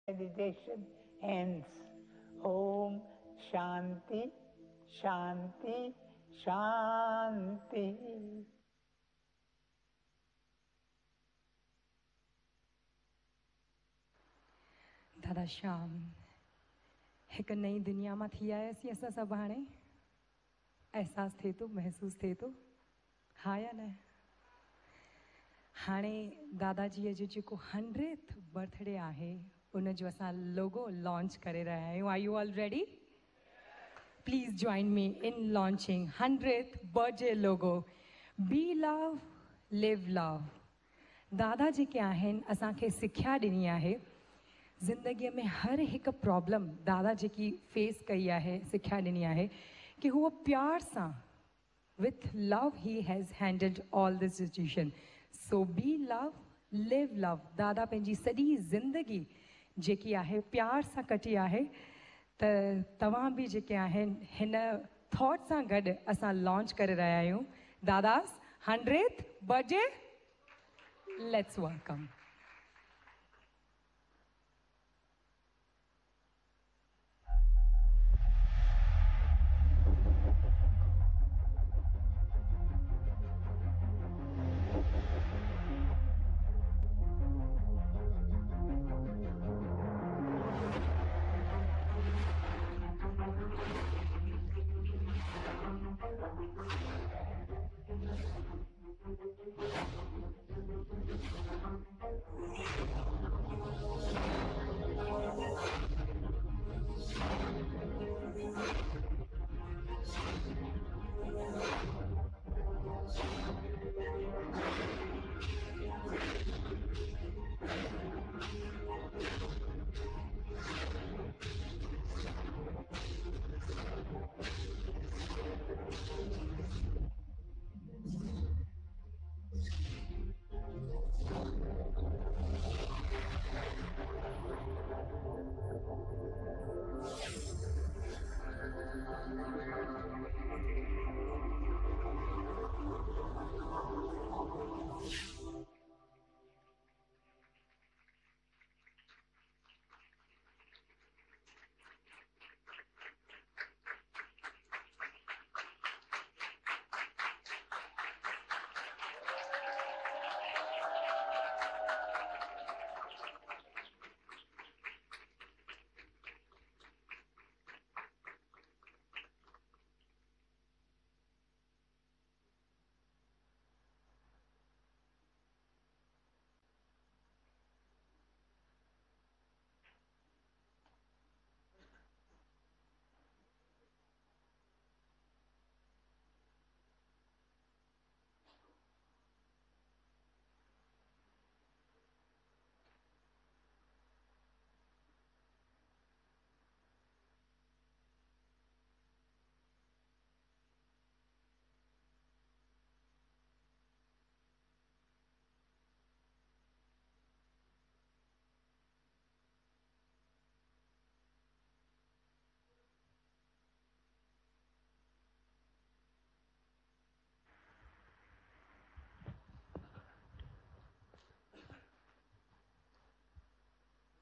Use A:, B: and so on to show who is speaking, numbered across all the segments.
A: meditation ends. Om Shanti, Shanti, Shanti.
B: दादा श्याम एक नई दुनिया में थी आयासीं असां सभु हाणे एहसास थे तो महसूस थे तो हाँ या न हाणे दादाजीअ जो जेको 100th बर्थडे आहे उन जो असां लोगो लॉन्च करे रहिया आहियूं. Are you all ready? Please join me in launching 100th birthday logo. Be love live love. दादा जेके आहिनि असांखे सिख्या ॾिनी आहे ज़िंदगीअ में हर हिकु प्रॉब्लम दादा जेकी फेस कई आहे सिख्या ॾिनी आहे कि हूअ प्यार सां with love he has handled all the situation. So be love, live love. दादा पंहिंजी सॼी ज़िंदगी जेकी आहे प्यार सां कटी आहे त तव्हां बि जेके आहिनि हिन थॉट सां गॾु असां लॉन्च करे रहिया आहियूं दादास 100th बर्थडे. Let's welcome.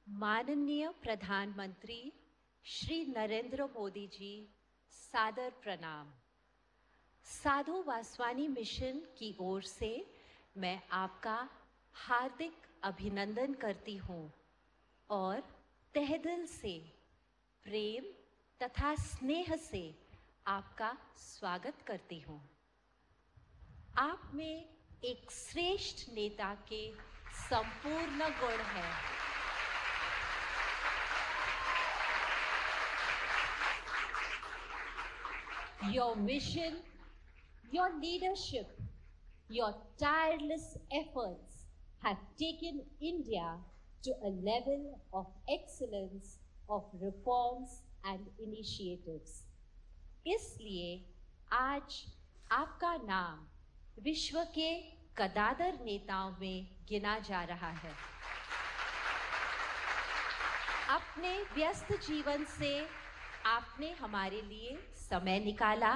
C: माननीय प्रधानमंत्री श्री नरेंद्र मोदी जी, सादर प्रणाम. साधु वासवानी मिशन की ओर से मैं आपका हार्दिक अभिनंदन करती हूँ और तहे दिल से प्रेम तथा स्नेह से आपका स्वागत करती हूँ. आप में एक श्रेष्ठ नेता के संपूर्ण गुण हैं. Your vision, your leadership, your tireless efforts have taken India to a level of excellence of reforms and initiatives. इसलिए आज आपका नाम विश्व के कदादर नेताओं में गिना जा रहा है. अपने व्यस्त जीवन से आपने हमारे लिए समय निकाला,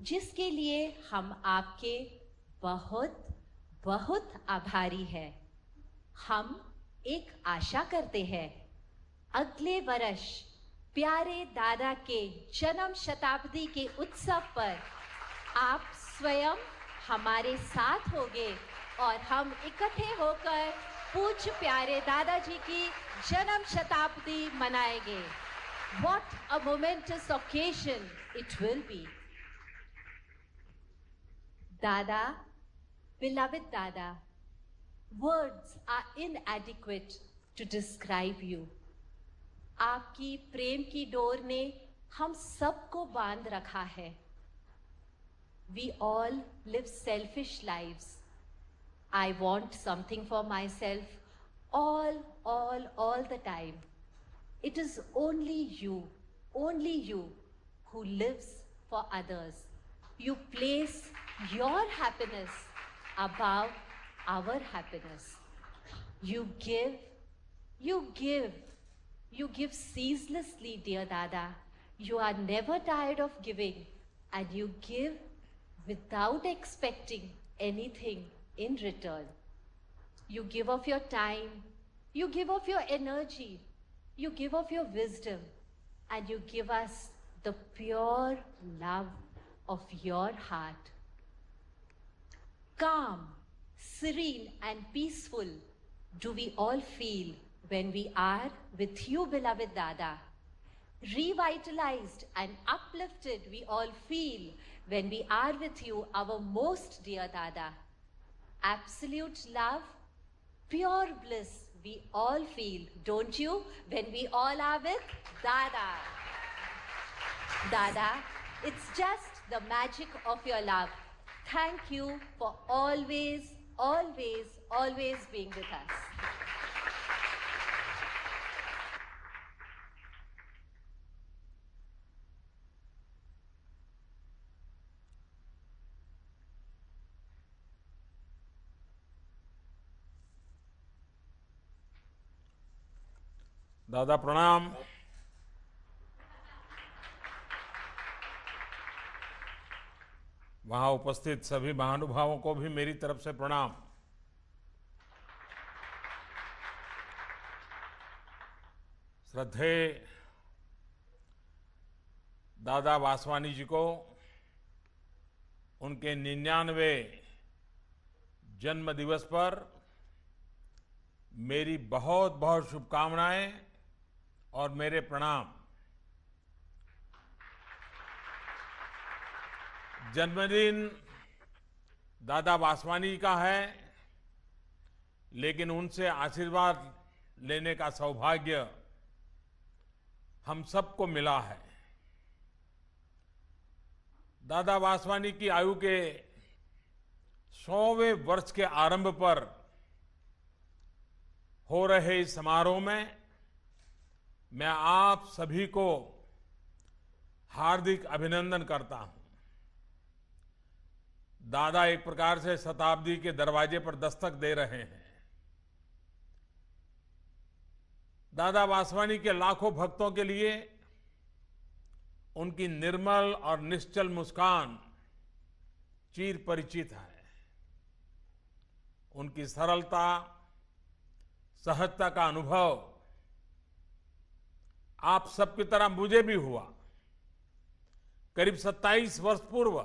C: जिसके लिए हम आपके बहुत बहुत आभारी हैं. हम एक आशा करते हैं अगले वर्ष प्यारे दादा के जन्म शताब्दी के उत्सव पर आप स्वयं हमारे साथ होंगे और हम इकट्ठे होकर पूज्य प्यारे दादाजी की जन्म शताब्दी मनाएंगे। What a momentous occasion it will be. Dada, beloved Dada, words are inadequate to describe you. आपकी प्रेम की डोर ने हम सबको बांध रखा है। We all live selfish lives. I want something for myself all the time. It is only you who lives for others. You place your happiness above our happiness. You give ceaselessly, dear Dada. You are never tired of giving, and you give without expecting anything in return. You give of your time, you give of your energy, you give of your wisdom, and you give us the pure love of your heart. Calm, serene, and peaceful do we all feel when we are with you, beloved Dada. Revitalized and uplifted we all feel when we are with you, our most dear Dada. Absolute love, pure bliss we all feel, don't you, when we all are with Dada. Dada, it's just the magic of your love. Thank you for always being with us.
D: दादा प्रणाम। वहां उपस्थित सभी महानुभावों को भी मेरी तरफ से प्रणाम। श्रद्धेय दादा वासवानी जी को उनके 99वें जन्म दिवस पर मेरी बहुत बहुत शुभकामनाएं और मेरे प्रणाम। जन्मदिन दादा वासवानी का है, लेकिन उनसे आशीर्वाद लेने का सौभाग्य हम सबको मिला है। दादा वासवानी की आयु के 100वें वर्ष के आरंभ पर हो रहे इस समारोह में मैं आप सभी को हार्दिक अभिनंदन करता हूं। दादा एक प्रकार से शताब्दी के दरवाजे पर दस्तक दे रहे हैं। दादा वासवानी के लाखों भक्तों के लिए उनकी निर्मल और निश्चल मुस्कान चिर परिचित है। उनकी सरलता, सहजता का अनुभव आप सबकी तरह मुझे भी हुआ। करीब 27 वर्ष पूर्व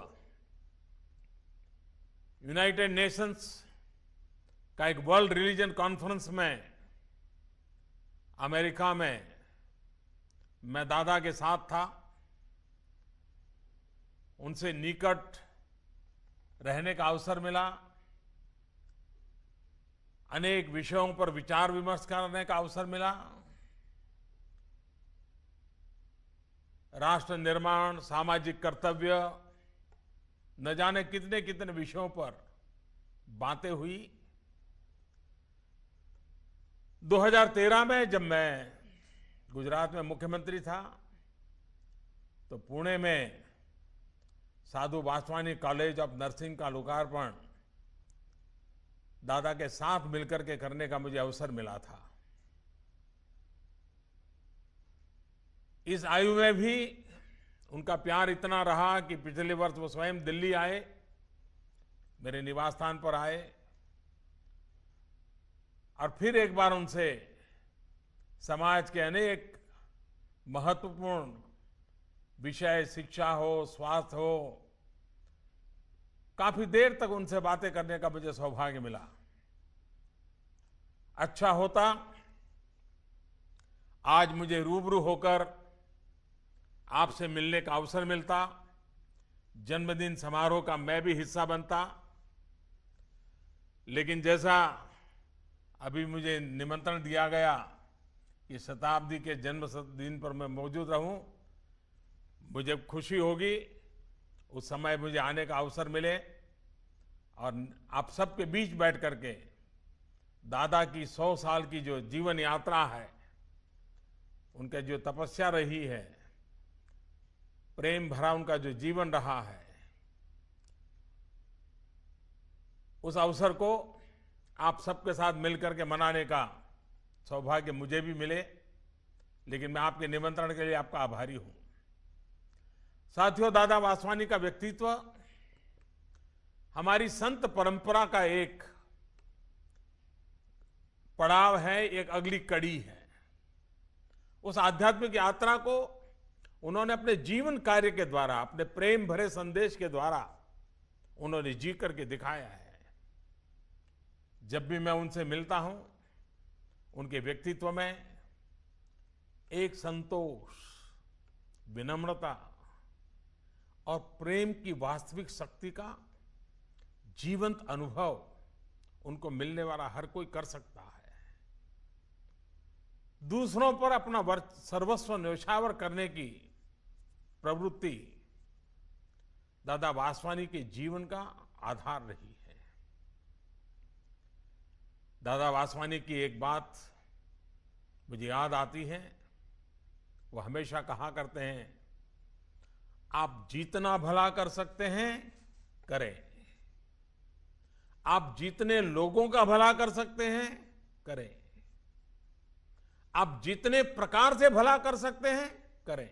D: यूनाइटेड नेशंस का एक वर्ल्ड रिलीजन कॉन्फ्रेंस में अमेरिका में मैं दादा के साथ था। उनसे निकट रहने का अवसर मिला। अनेक विषयों पर विचार विमर्श करने का अवसर मिला। राष्ट्र निर्माण, सामाजिक कर्तव्य, न जाने कितने कितने विषयों पर बातें हुई। 2013 में जब मैं गुजरात में मुख्यमंत्री था तो पुणे में साधु वासवानी कॉलेज ऑफ नर्सिंग का लोकार्पण दादा के साथ मिलकर के करने का मुझे अवसर मिला था। इस आयु में भी उनका प्यार इतना रहा कि पिछले वर्ष वो स्वयं दिल्ली आए, मेरे निवास स्थान पर आए और फिर एक बार उनसे समाज के अनेक महत्वपूर्ण विषय, शिक्षा हो, स्वास्थ्य हो, काफी देर तक उनसे बातें करने का मुझे सौभाग्य मिला। अच्छा होता आज मुझे रूबरू होकर आपसे मिलने का अवसर मिलता, जन्मदिन समारोह का मैं भी हिस्सा बनता। लेकिन जैसा अभी मुझे निमंत्रण दिया गया कि शताब्दी के जन्मदिन पर मैं मौजूद रहूं, मुझे खुशी होगी उस समय मुझे आने का अवसर मिले और आप सबके बीच बैठ करके दादा की 100 साल की जो जीवन यात्रा है, उनका जो तपस्या रही है, प्रेम भरा उनका जो जीवन रहा है, उस अवसर को आप सबके साथ मिलकर के मनाने का सौभाग्य मुझे भी मिले। लेकिन मैं आपके निमंत्रण के लिए आपका आभारी हूं। साथियों, दादा वासवानी का व्यक्तित्व हमारी संत परंपरा का एक पड़ाव है, एक अगली कड़ी है। उस आध्यात्मिक यात्रा को उन्होंने अपने जीवन कार्य के द्वारा, अपने प्रेम भरे संदेश के द्वारा उन्होंने जी करके दिखाया है। जब भी मैं उनसे मिलता हूं, उनके व्यक्तित्व में एक संतोष, विनम्रता और प्रेम की वास्तविक शक्ति का जीवंत अनुभव उनको मिलने वाला हर कोई कर सकता है। दूसरों पर अपना सर्वस्व न्यौछावर करने की प्रवृत्ति दादा वासवानी के जीवन का आधार रही है। दादा वासवानी की एक बात मुझे याद आती है। वो हमेशा कहा करते हैं, आप जितना भला कर सकते हैं करें, आप जितने लोगों का भला कर सकते हैं करें, आप जितने प्रकार से भला कर सकते हैं करें,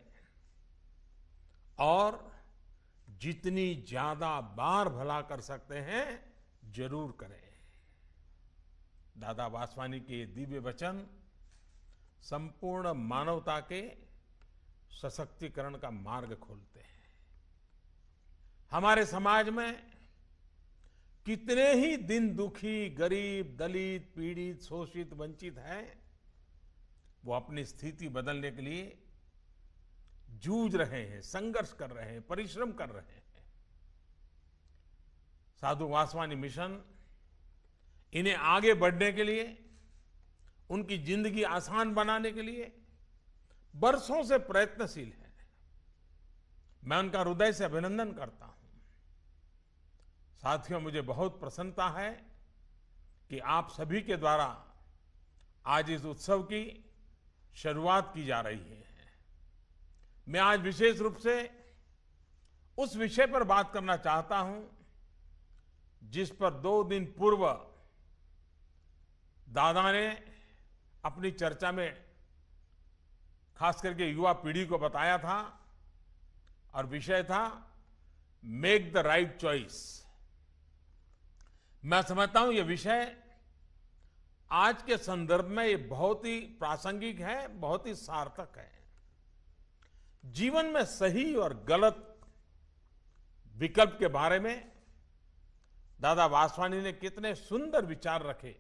D: और जितनी ज्यादा बार भला कर सकते हैं जरूर करें। दादा वासवानी के ये दिव्य वचन संपूर्ण मानवता के सशक्तिकरण का मार्ग खोलते हैं। हमारे समाज में कितने ही दिन दुखी, गरीब, दलित, पीड़ित, शोषित, वंचित हैं, वो अपनी स्थिति बदलने के लिए जूझ रहे हैं, संघर्ष कर रहे हैं, परिश्रम कर रहे हैं। साधु वासवानी मिशन इन्हें आगे बढ़ने के लिए, उनकी जिंदगी आसान बनाने के लिए बरसों से प्रयत्नशील है। मैं उनका हृदय से अभिनंदन करता हूं। साथियों, मुझे बहुत प्रसन्नता है कि आप सभी के द्वारा आज इस उत्सव की शुरुआत की जा रही है। मैं आज विशेष रूप से उस विषय पर बात करना चाहता हूं जिस पर 2 दिन पूर्व दादा ने अपनी चर्चा में खास करके युवा पीढ़ी को बताया था, और विषय था मेक द राइट चॉइस। मैं समझता हूं यह विषय आज के संदर्भ में ये बहुत ही प्रासंगिक है, बहुत ही सार्थक है। जीवन में सही और गलत विकल्प के बारे में दादा वासवानी ने कितने सुंदर विचार रखे,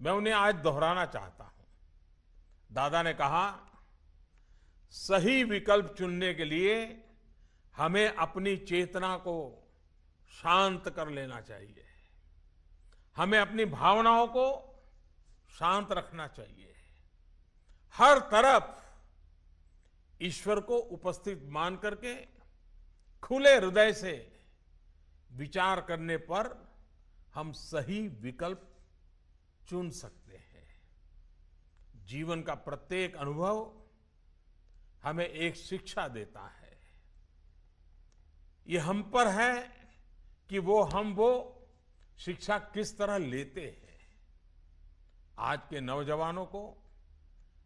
D: मैं उन्हें आज दोहराना चाहता हूं। दादा ने कहा, सही विकल्प चुनने के लिए हमें अपनी चेतना को शांत कर लेना चाहिए, हमें अपनी भावनाओं को शांत रखना चाहिए, हर तरफ ईश्वर को उपस्थित मान करके खुले हृदय से विचार करने पर हम सही विकल्प चुन सकते हैं। जीवन का प्रत्येक अनुभव हमें एक शिक्षा देता है। ये हम पर है कि हम वो शिक्षा किस तरह लेते हैं। आज के नौजवानों को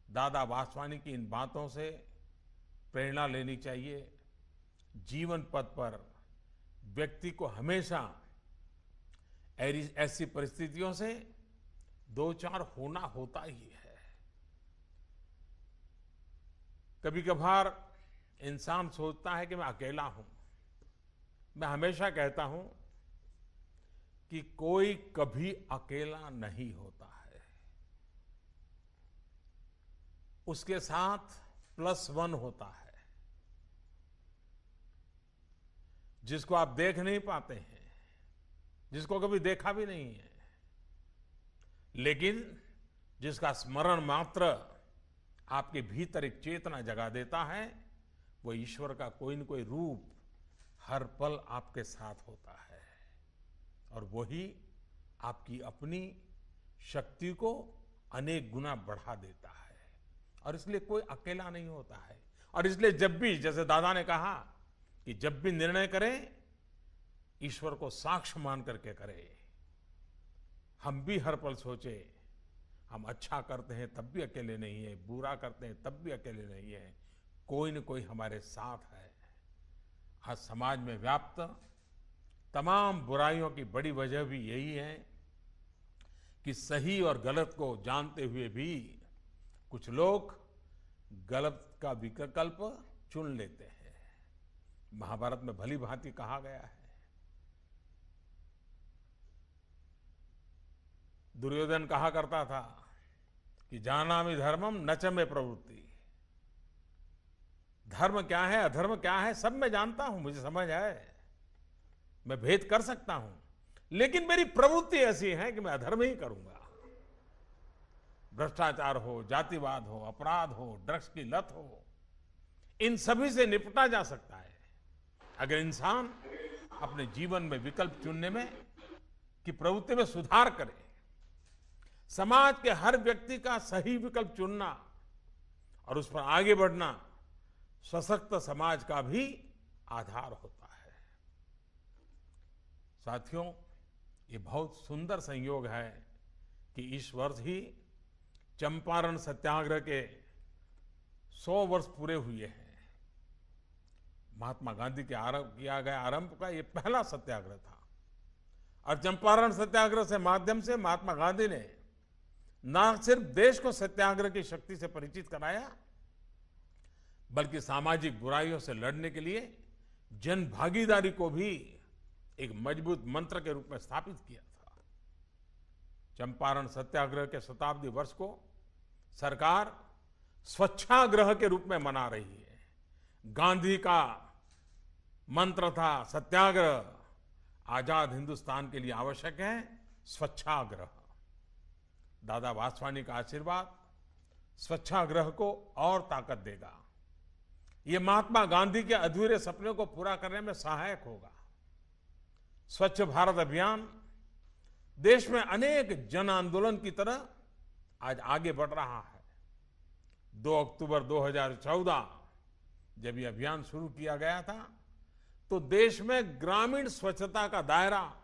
D: दादा वासवानी की इन बातों से प्रेरणा लेनी चाहिए। जीवन पथ पर व्यक्ति को हमेशा ऐसी परिस्थितियों से दो चार होना होता ही है। कभी कभार इंसान सोचता है कि मैं अकेला हूं। मैं हमेशा कहता हूं कि कोई कभी अकेला नहीं होता है, उसके साथ +1 होता है, जिसको आप देख नहीं पाते हैं, जिसको कभी देखा भी नहीं है, लेकिन जिसका स्मरण मात्र आपके भीतर एक चेतना जगा देता है, वो ईश्वर का कोई न कोई रूप हर पल आपके साथ होता है और वही आपकी अपनी शक्ति को अनेक गुना बढ़ा देता है। और इसलिए कोई अकेला नहीं होता है। और इसलिए जब भी, जैसे दादा ने कहा कि जब भी निर्णय करें, ईश्वर को साक्ष्य मान करके करें। हम भी हर पल सोचे, हम अच्छा करते हैं तब भी अकेले नहीं है, बुरा करते हैं तब भी अकेले नहीं है, कोई न कोई हमारे साथ है। आज समाज में व्याप्त तमाम बुराइयों की बड़ी वजह भी यही है कि सही और गलत को जानते हुए भी कुछ लोग गलत का विकल्प चुन लेते हैं। महाभारत में भली भांति कहा गया है, दुर्योधन कहा करता था कि जानामि धर्मम न च मे प्रवृत्ति। धर्म क्या है, अधर्म क्या है, सब मैं जानता हूं, मुझे समझ है, मैं भेद कर सकता हूं, लेकिन मेरी प्रवृत्ति ऐसी है कि मैं अधर्म ही करूंगा। भ्रष्टाचार हो, जातिवाद हो, अपराध हो, ड्रग्स की लत हो, इन सभी से निपटा जा सकता है अगर इंसान अपने जीवन में विकल्प चुनने में की प्रवृत्ति में सुधार करे। समाज के हर व्यक्ति का सही विकल्प चुनना और उस पर आगे बढ़ना सशक्त समाज का भी आधार होता है। साथियों, ये बहुत सुंदर संयोग है कि इस वर्ष ही चंपारण सत्याग्रह के 100 वर्ष पूरे हुए हैं। महात्मा गांधी के किया गया आरंभ का ये पहला सत्याग्रह था और चंपारण सत्याग्रह से माध्यम से महात्मा गांधी ने न सिर्फ देश को सत्याग्रह की शक्ति से परिचित कराया, बल्कि सामाजिक बुराइयों से लड़ने के लिए जन भागीदारी को भी एक मजबूत मंत्र के रूप में स्थापित किया था। चंपारण सत्याग्रह के शताब्दी वर्ष को सरकार स्वच्छाग्रह के रूप में मना रही है। गांधी का मंत्र था सत्याग्रह, आजाद हिंदुस्तान के लिए आवश्यक है स्वच्छाग्रह। दादा वासवानी का आशीर्वाद स्वच्छाग्रह को और ताकत देगा। ये महात्मा गांधी के अधूरे सपने को पूरा करने में सहायक होगा। स्वच्छ भारत अभियान देश में अनेक जन आंदोलन की तरह आज आगे बढ़ रहा है। 2 अक्टूबर 2014 जब ये अभियान शुरू किया गया था तो देश में ग्रामीण स्वच्छता का दायरा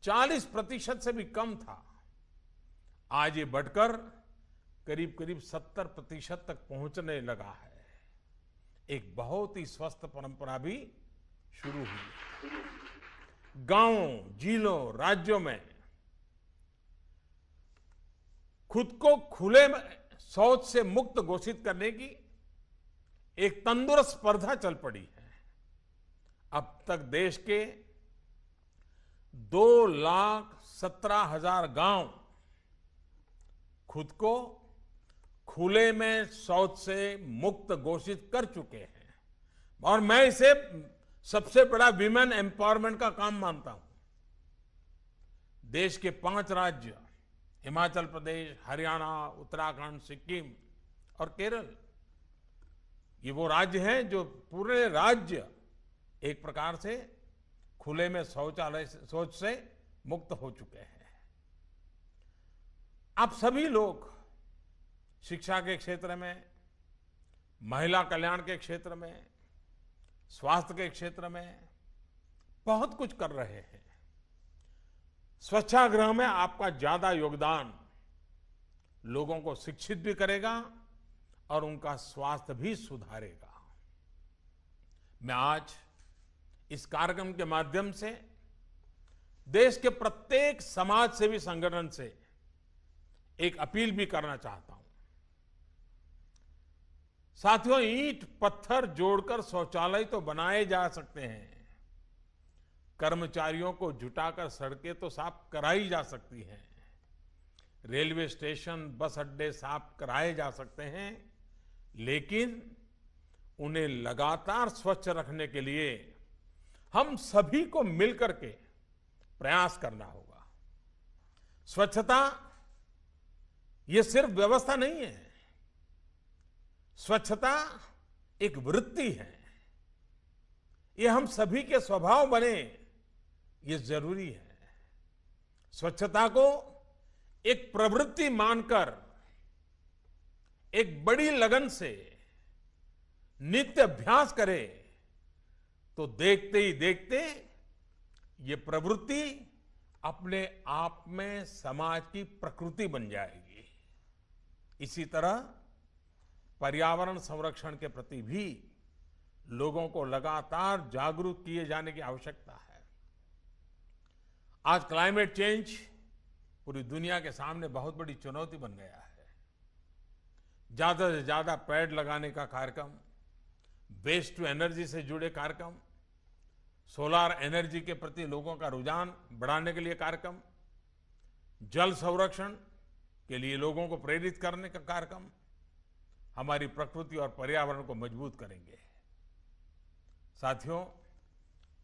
D: 40% से भी कम था। आज ये बढ़कर करीब करीब 70% तक पहुंचने लगा है। एक बहुत ही स्वस्थ परंपरा भी शुरू हुई। गांवों, जिलों, राज्यों में खुद को खुले में शौच से मुक्त घोषित करने की एक तंदुरुस्त स्पर्धा चल पड़ी है। अब तक देश के 2,17,000 गांव खुद को खुले में शौच से मुक्त घोषित कर चुके हैं और मैं इसे सबसे बड़ा विमेन एम्पावरमेंट का काम मानता हूं। देश के 5 राज्य हिमाचल प्रदेश, हरियाणा, उत्तराखंड, सिक्किम और केरल, ये वो राज्य हैं जो पूरे राज्य एक प्रकार से खुले में शौच से मुक्त हो चुके हैं। आप सभी लोग शिक्षा के क्षेत्र में, महिला कल्याण के क्षेत्र में, स्वास्थ्य के क्षेत्र में बहुत कुछ कर रहे हैं। स्वच्छाग्रह में आपका ज्यादा योगदान लोगों को शिक्षित भी करेगा और उनका स्वास्थ्य भी सुधारेगा। मैं आज इस कार्यक्रम के माध्यम से देश के प्रत्येक समाज सेवी संगठन से एक अपील भी करना चाहता हूं। साथियों, ईंट पत्थर जोड़कर शौचालय तो बनाए जा सकते हैं, कर्मचारियों को जुटाकर सड़कें तो साफ कराई जा सकती हैं, रेलवे स्टेशन बस अड्डे साफ कराए जा सकते हैं, लेकिन उन्हें लगातार स्वच्छ रखने के लिए हम सभी को मिलकर के प्रयास करना होगा। स्वच्छता ये सिर्फ व्यवस्था नहीं है, स्वच्छता एक वृत्ति है। ये हम सभी के स्वभाव बने, ये जरूरी है। स्वच्छता को एक प्रवृत्ति मानकर एक बड़ी लगन से नित्य अभ्यास करें तो देखते ही देखते ये प्रवृत्ति अपने आप में समाज की प्रकृति बन जाएगी। इसी तरह पर्यावरण संरक्षण के प्रति भी लोगों को लगातार जागरूक किए जाने की आवश्यकता है। आज क्लाइमेट चेंज पूरी दुनिया के सामने बहुत बड़ी चुनौती बन गया है। ज्यादा से ज्यादा पेड़ लगाने का कार्यक्रम, वेस्ट टू एनर्जी से जुड़े कार्यक्रम, सोलार एनर्जी के प्रति लोगों का रुझान बढ़ाने के लिए कार्यक्रम, जल संरक्षण के लिए लोगों को प्रेरित करने का कार्यक्रम हमारी प्रकृति और पर्यावरण को मजबूत करेंगे। साथियों,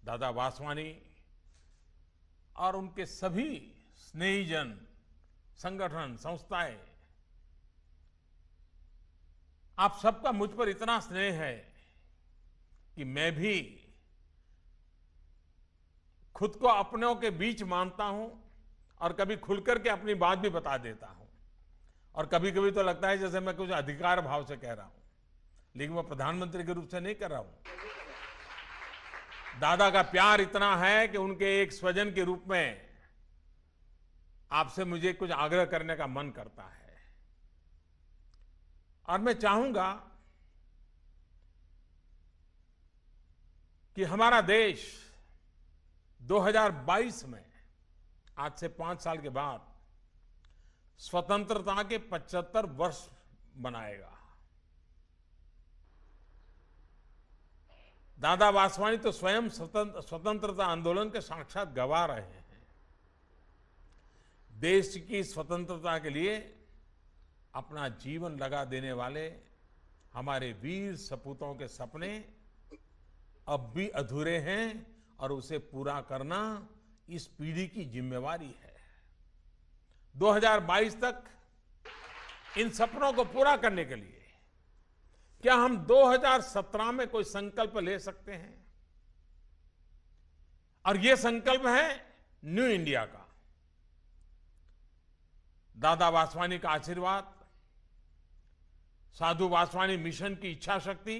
D: दादा वासवानी और उनके सभी स्नेहीजन, संगठन, संस्थाएं, आप सबका मुझ पर इतना स्नेह है कि मैं भी खुद को अपनों के बीच मानता हूं और कभी खुलकर के अपनी बात भी बता देता हूं, और कभी कभी तो लगता है जैसे मैं कुछ अधिकार भाव से कह रहा हूं, लेकिन वो प्रधानमंत्री के रूप से नहीं कर रहा हूं। दादा का प्यार इतना है कि उनके एक स्वजन के रूप में आपसे मुझे कुछ आग्रह करने का मन करता है। और मैं चाहूंगा कि हमारा देश 2022 में, आज से 5 साल के बाद, स्वतंत्रता के 75 वर्ष मनाएगा। दादा वासवानी तो स्वयं स्वतंत्रता आंदोलन के साक्षात गवाह रहे हैं। देश की स्वतंत्रता के लिए अपना जीवन लगा देने वाले हमारे वीर सपूतों के सपने अब भी अधूरे हैं और उसे पूरा करना इस पीढ़ी की जिम्मेवारी है। 2022 तक इन सपनों को पूरा करने के लिए क्या हम 2017 में कोई संकल्प ले सकते हैं? और यह संकल्प है न्यू इंडिया का। दादा वासवानी का आशीर्वाद, साधु वासवानी मिशन की इच्छा शक्ति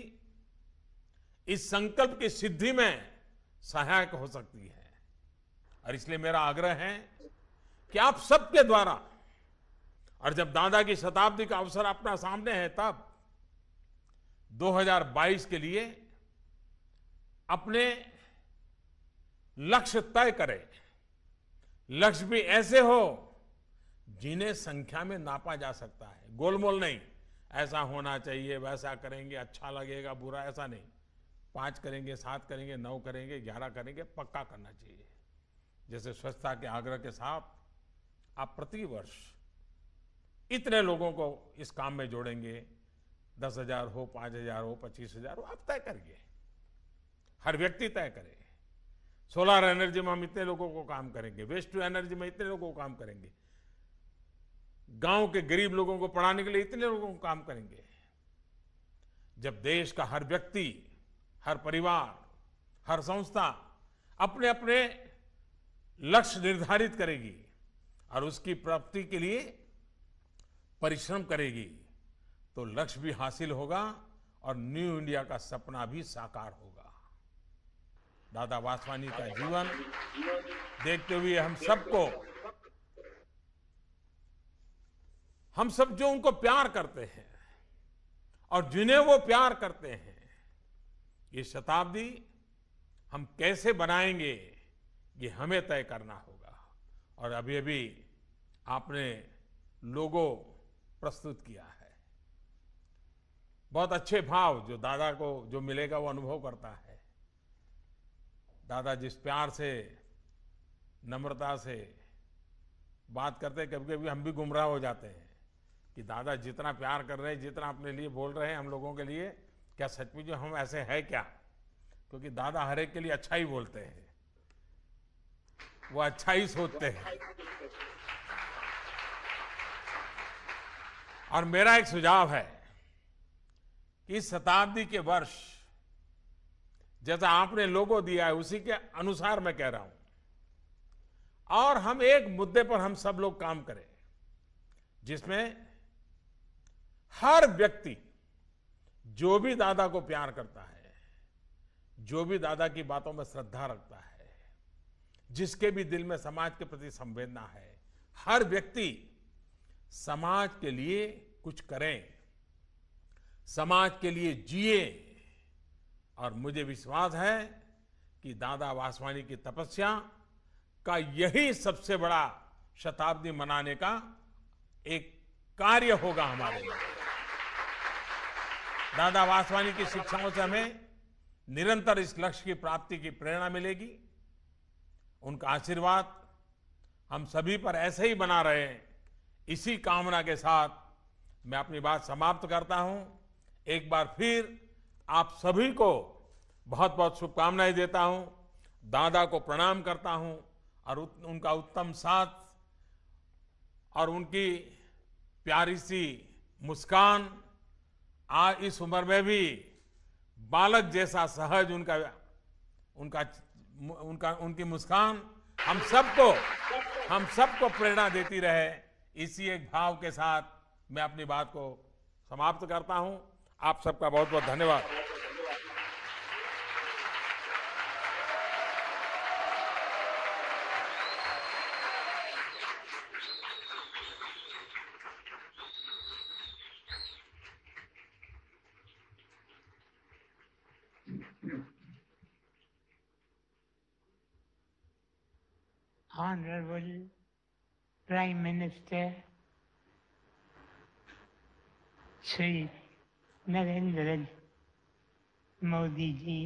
D: इस संकल्प की सिद्धि में सहायक हो सकती है। और इसलिए मेरा आग्रह है कि आप सबके द्वारा, और जब दादा की शताब्दी का अवसर अपना सामने है तब 2022 के लिए अपने लक्ष्य तय करें। लक्ष्य भी ऐसे हो जिन्हें संख्या में नापा जा सकता है, गोलमोल नहीं, ऐसा होना चाहिए, वैसा करेंगे, अच्छा लगेगा, बुरा, ऐसा नहीं। 5 करेंगे, 7 करेंगे, 9 करेंगे, 11 करेंगे, पक्का करना चाहिए। जैसे स्वच्छता के आग्रह के साथ आप प्रति वर्ष इतने लोगों को इस काम में जोड़ेंगे, 10,000 हो, 5,000 हो, 25,000 हो, आप तय करिए, हर व्यक्ति तय करे। सोलर एनर्जी में हम इतने लोगों को काम करेंगे, वेस्ट टू एनर्जी में इतने लोगों को काम करेंगे, गांव के गरीब लोगों को पढ़ाने के लिए इतने लोगों को काम करेंगे। जब देश का हर व्यक्ति, हर परिवार, हर संस्था अपने अपने लक्ष्य निर्धारित करेगी और उसकी प्राप्ति के लिए परिश्रम करेगी, तो लक्ष्य भी हासिल होगा और न्यू इंडिया का सपना भी साकार होगा। दादा वासवानी का जीवन देखते हुए हम सब जो उनको प्यार करते हैं और जिन्हें वो प्यार करते हैं, ये शताब्दी हम कैसे बनाएंगे, ये हमें तय करना होगा। और अभी अभी आपने लोगो प्रस्तुत किया है। बहुत अच्छे भाव जो दादा को जो मिलेगा वो अनुभव करता है। दादा जिस प्यार से, नम्रता से बात करते हैं, कभी कभी हम भी गुमराह हो जाते हैं कि दादा जितना प्यार कर रहे हैं, जितना अपने लिए बोल रहे हैं हम लोगों के लिए, क्या सचमुच में हम ऐसे हैं क्या? क्योंकि दादा हर एक के लिए अच्छा ही बोलते हैं, वो अच्छा ही सोचते हैं। और मेरा एक सुझाव है कि इस शताब्दी के वर्ष जैसा आपने लोगो दिया है उसी के अनुसार मैं कह रहा हूं, और हम एक मुद्दे पर हम सब लोग काम करें जिसमें हर व्यक्ति जो भी दादा को प्यार करता है, जो भी दादा की बातों में श्रद्धा रखता है, जिसके भी दिल में समाज के प्रति संवेदना है, हर व्यक्ति समाज के लिए कुछ करें, समाज के लिए जिए। और मुझे विश्वास है कि दादा वासवानी की तपस्या का यही सबसे बड़ा शताब्दी मनाने का एक कार्य होगा हमारे लिए। दादा वासवानी की शिक्षाओं से हमें निरंतर इस लक्ष्य की प्राप्ति की प्रेरणा मिलेगी। उनका आशीर्वाद हम सभी पर ऐसे ही बना रहे, इसी कामना के साथ मैं अपनी बात समाप्त करता हूं। एक बार फिर आप सभी को बहुत बहुत शुभकामनाएं देता हूं, दादा को प्रणाम करता हूं और उनका उत्तम साथ और उनकी प्यारी सी मुस्कान, आज इस उम्र में भी बालक जैसा सहज उनकी मुस्कान हम सबको प्रेरणा देती रहे। इसी एक भाव के साथ मैं अपनी बात को समाप्त करता हूं। आप सबका बहुत बहुत धन्यवाद।
A: Honorable Prime Minister Shri Narendra Modi ji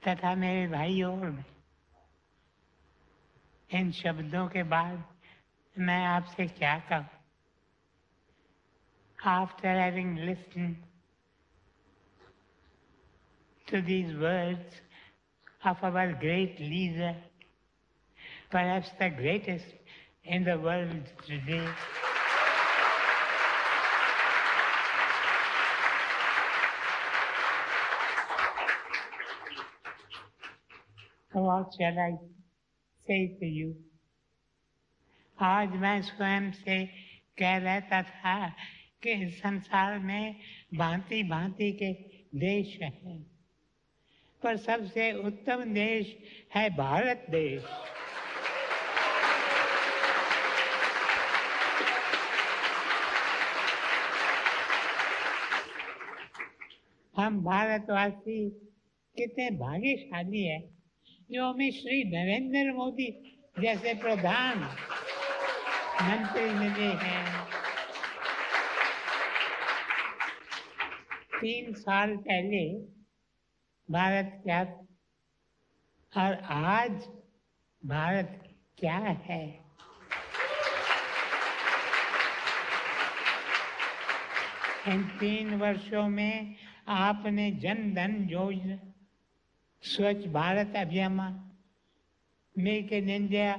A: तथा मेरे भाइयों, इन शब्दों के बाद मैं आपसे क्या कहूं? After having listened to these words of our great leader, perhaps the greatest in the world today, what shall I say to you? आज मैं स्वयं से कह रहता था कि इस संसार में भांति भांति के देश हैं, पर सबसे उत्तम देश है भारत देश। हम भारतवासी कितने भाग्यशाली हैं जो हमें श्री नरेंद्र मोदी जैसे प्रधानमंत्री मिले हैं। 3 साल पहले भारत क्या और आज भारत क्या है? इन 3 वर्षों में आपने जन धन योजना, स्वच्छ भारत अभियान, मेक इन इंडिया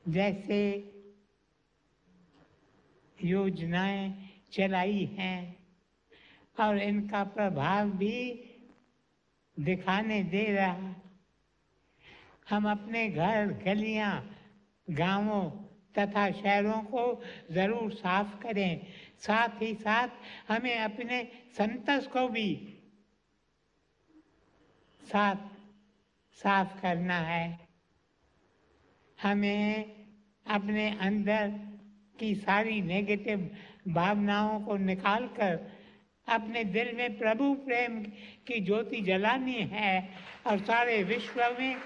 A: जैसे योजनाएं चलाई हैं और इनका प्रभाव भी दिखाने दे रहा है। हम अपने घर, गलियां, गांवों तथा शहरों को जरूर साफ करें। साथ ही साथ हमें अपने संतस को भी साफ करना है। हमें अपने अंदर की सारी नेगेटिव भावनाओं को निकालकर अपने दिल में प्रभु प्रेम की ज्योति जलानी है और सारे विश्व में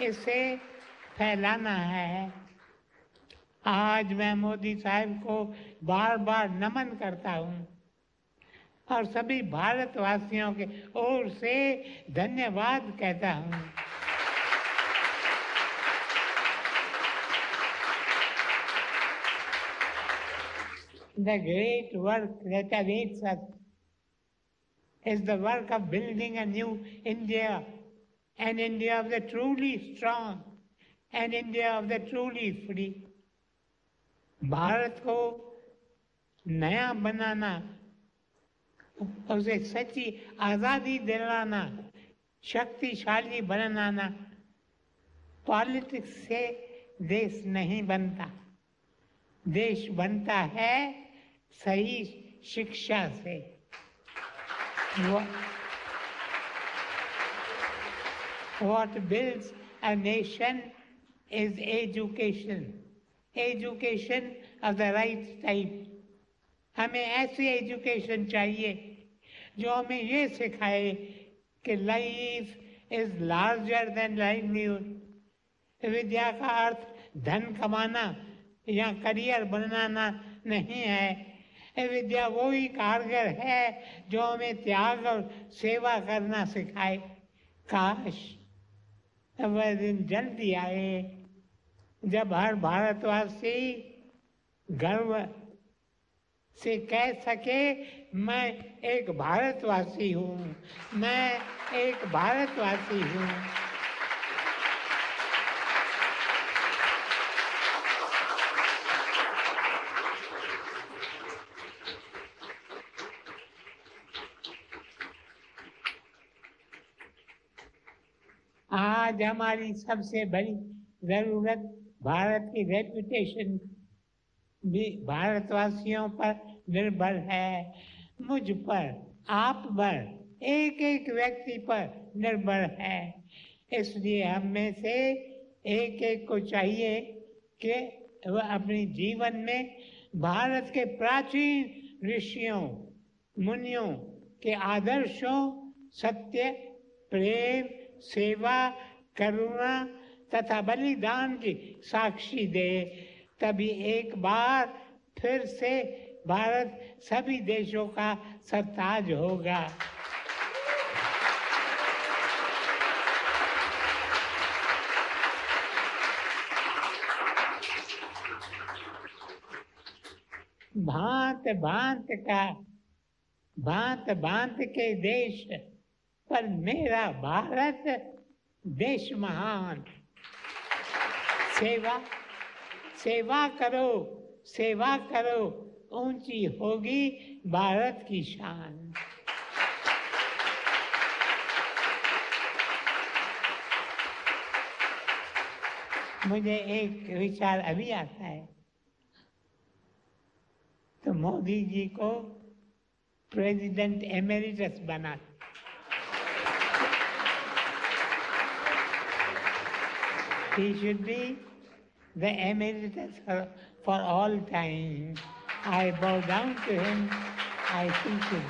A: इसे फैलाना है। आज मैं मोदी साहब को बार बार नमन करता हूँ और सभी भारतवासियों के ओर से धन्यवाद कहता हूँ। The great work that awaits us is the work of building a new India, an India of the truly strong, an India of the truly free. Bharat को नया बनाना, उसे सच्ची आजादी दिलाना, शक्तिशाली बनाना, पॉलिटिक्स से देश नहीं बनता। देश बनता है सही शिक्षा से। What builds a nation is education. Education of the right type. हमें ऐसी एजुकेशन चाहिए जो हमें ये सिखाए कि life is larger than livelihood. विद्या का अर्थ धन कमाना या करियर बनाना नहीं है। विद्या वो ही कारगर है जो हमें त्याग और सेवा करना सिखाए। काश वह दिन जल्दी आए जब हर भारतवासी गर्व से कह सके मैं एक भारतवासी हूँ, मैं एक भारतवासी हूँ। आज हमारी सबसे बड़ी जरूरत भारत की रेपुटेशन भी भारतवासियों पर निर्भर है। मुझ पर, आप पर, एक एक व्यक्ति पर निर्भर है। इसलिए हम में से एक एक को चाहिए कि वह अपने जीवन में भारत के प्राचीन ऋषियों मुनियों के आदर्शों, सत्य, प्रेम, सेवा, करुणा तथा बलिदान की साक्षी दे। तभी एक बार फिर से भारत सभी देशों का सरताज होगा। भांत भांत के देश पर मेरा भारत देश महान। सेवा करो, सेवा करो, ऊंची होगी भारत की शान। मुझे एक विचार अभी आता है, तो मोदी जी को प्रेसिडेंट एमेरिटस बना। He should be the emeritus for all time. I bow down to him. I think his